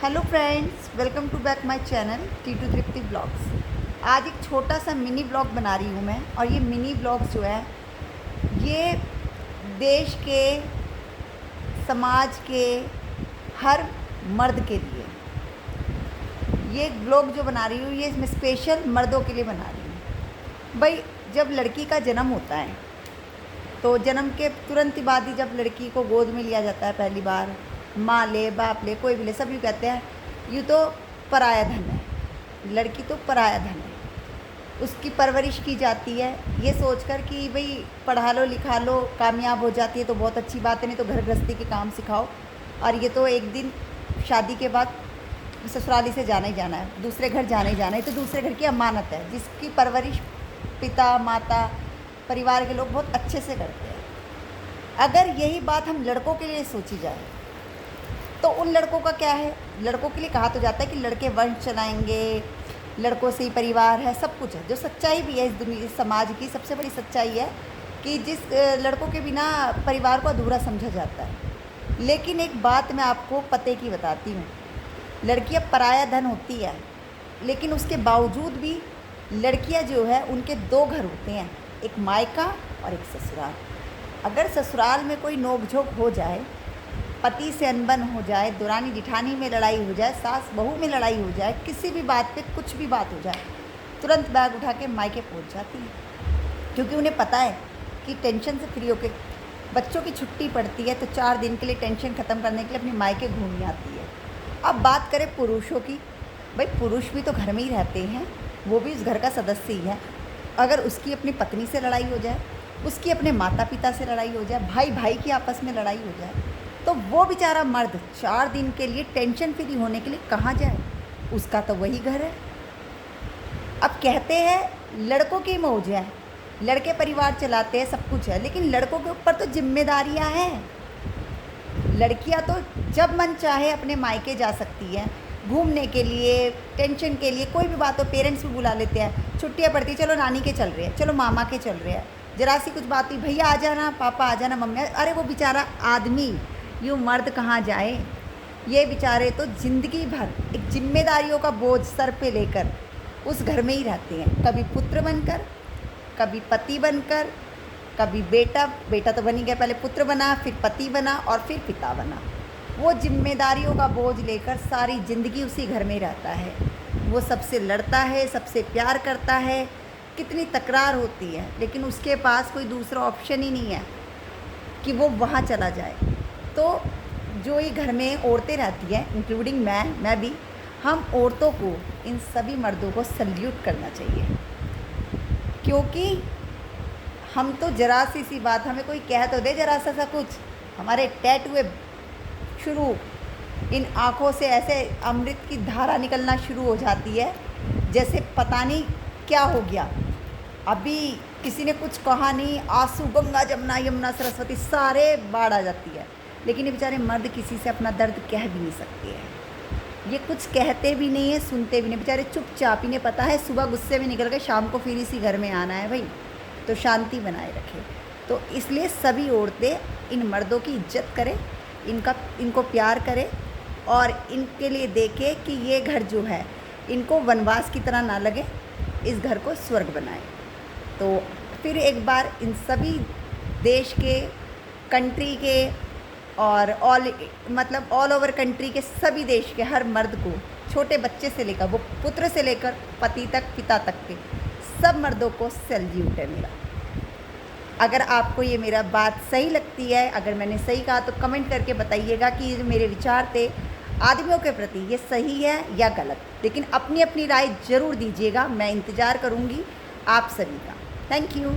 Hello friends, welcome to back my channel Teetu Tripti blogs. आज एक छोटा सा मिनी ब्लॉग बना रही हूँ मैं, और ये मिनी ब्लॉग जो है ये देश के, समाज के हर मर्द के लिए ये ब्लॉग जो बना रही हूँ ये इसमें स्पेशल मर्दों के लिए बना रही हूँ। भाई, जब लड़की का जन्म होता है तो जन्म के तुरंत ही बाद ही जब लड़की को गोद में लिया जाता है पहली बार, माँ ले, बाप ले, कोई भी ले, सब यूँ कहते हैं यूँ तो पराया धन है, लड़की तो पराया धन है। उसकी परवरिश की जाती है ये सोचकर कि भाई पढ़ा लो लिखा लो, कामयाब हो जाती है तो बहुत अच्छी बात है, नहीं तो घर गृहस्थी के काम सिखाओ। और ये तो एक दिन शादी के बाद ससुराली से जाना ही जाना है, दूसरे घर जाना ही जाना है, तो दूसरे घर की अमानत है जिसकी परवरिश पिता माता परिवार के लोग बहुत अच्छे से करते हैं। अगर यही बात हम लड़कों के लिए सोची जाए तो उन लड़कों का क्या है? लड़कों के लिए कहा तो जाता है कि लड़के वंश चलाएंगे, लड़कों से ही परिवार है, सब कुछ है, जो सच्चाई भी है इस दुनिया, इस समाज की सबसे बड़ी सच्चाई है कि जिस लड़कों के बिना परिवार को अधूरा समझा जाता है। लेकिन एक बात मैं आपको पते की बताती हूँ, लड़कियाँ पराया धन होती है, लेकिन उसके बावजूद भी लड़कियाँ जो है उनके दो घर होते हैं, एक मायका और एक ससुराल। अगर ससुराल में कोई नोक-झोंक हो जाए, पति से अनबन हो जाए, दुरानी जिठानी में लड़ाई हो जाए, सास बहू में लड़ाई हो जाए, किसी भी बात पे कुछ भी बात हो जाए, तुरंत बैग उठा के मायके पहुंच जाती है, क्योंकि उन्हें पता है कि टेंशन से फ्री होके बच्चों की छुट्टी पड़ती है तो 4 दिन के लिए टेंशन ख़त्म करने के लिए अपनी मायके घूमने आती है। अब बात करें पुरुषों की, भाई पुरुष भी तो घर में ही रहते हैं, वो भी उस घर का सदस्य ही है। अगर उसकी अपनी पत्नी से लड़ाई हो जाए, उसकी अपने माता पिता से लड़ाई हो जाए, भाई भाई की आपस में लड़ाई हो जाए, तो वो बेचारा मर्द 4 दिन के लिए टेंशन फ्री होने के लिए कहाँ जाए? उसका तो वही घर है। अब कहते हैं लड़कों की मौज है, लड़के परिवार चलाते हैं, सब कुछ है, लेकिन लड़कों के ऊपर तो जिम्मेदारियां हैं। लड़कियां तो जब मन चाहे अपने मायके जा सकती हैं घूमने के लिए, टेंशन के लिए, कोई भी बात हो पेरेंट्स भी बुला लेते हैं, छुट्टियां पड़ती, चलो नानी के चल रहे हैं, चलो मामा के चल रहे हैं, जरा सी कुछ बात हुई, भैया आ जाना, पापा आ जाना, मम्मी, अरे वो बेचारा आदमी, यूँ मर्द कहाँ जाए? ये बेचारे तो ज़िंदगी भर एक जिम्मेदारियों का बोझ सर पे लेकर उस घर में ही रहते हैं, कभी पुत्र बनकर, कभी पति बनकर, कभी बेटा, बेटा तो बन ही गया, पहले पुत्र बना, फिर पति बना और फिर पिता बना। वो जिम्मेदारियों का बोझ लेकर सारी ज़िंदगी उसी घर में रहता है। वो सबसे लड़ता है, सबसे प्यार करता है, कितनी तकरार होती है, लेकिन उसके पास कोई दूसरा ऑप्शन ही नहीं है कि वो वहाँ चला जाए। तो जो ये घर में औरतें रहती हैं, इंक्लूडिंग मैं भी, हम औरतों को, इन सभी मर्दों को सल्यूट करना चाहिए, क्योंकि हम तो जरा सी बात, हमें कोई कह तो दे जरा सा कुछ, हमारे टैटू शुरू, इन आँखों से ऐसे अमृत की धारा निकलना शुरू हो जाती है जैसे पता नहीं क्या हो गया। अभी किसी ने कुछ कहा नहीं, आंसू गंगा जमुना यमुना सरस्वती सारे बाढ़ आ जाती है, लेकिन ये बेचारे मर्द किसी से अपना दर्द कह भी नहीं सकते हैं। ये कुछ कहते भी नहीं है, सुनते भी नहीं, बेचारे चुपचाप, इन्हें पता है सुबह गुस्से में निकल गए, शाम को फिर इसी घर में आना है भाई, तो शांति बनाए रखें। तो इसलिए सभी औरतें इन मर्दों की इज्जत करें, इनको प्यार करें, और इनके लिए देखें कि ये घर जो है इनको वनवास की तरह ना लगे, इस घर को स्वर्ग बनाएं। तो फिर एक बार इन सभी देश के, कंट्री के, और ऑल ओवर कंट्री के सभी देश के हर मर्द को, छोटे बच्चे से लेकर, वो पुत्र से लेकर पति तक, पिता तक के सब मर्दों को सैल्यूट है मेरा। अगर आपको ये मेरा बात सही लगती है, अगर मैंने सही कहा तो कमेंट करके बताइएगा कि ये जो मेरे विचार थे आदमियों के प्रति ये सही है या गलत, लेकिन अपनी अपनी राय ज़रूर दीजिएगा। मैं इंतज़ार करूँगी आप सभी का। Thank you.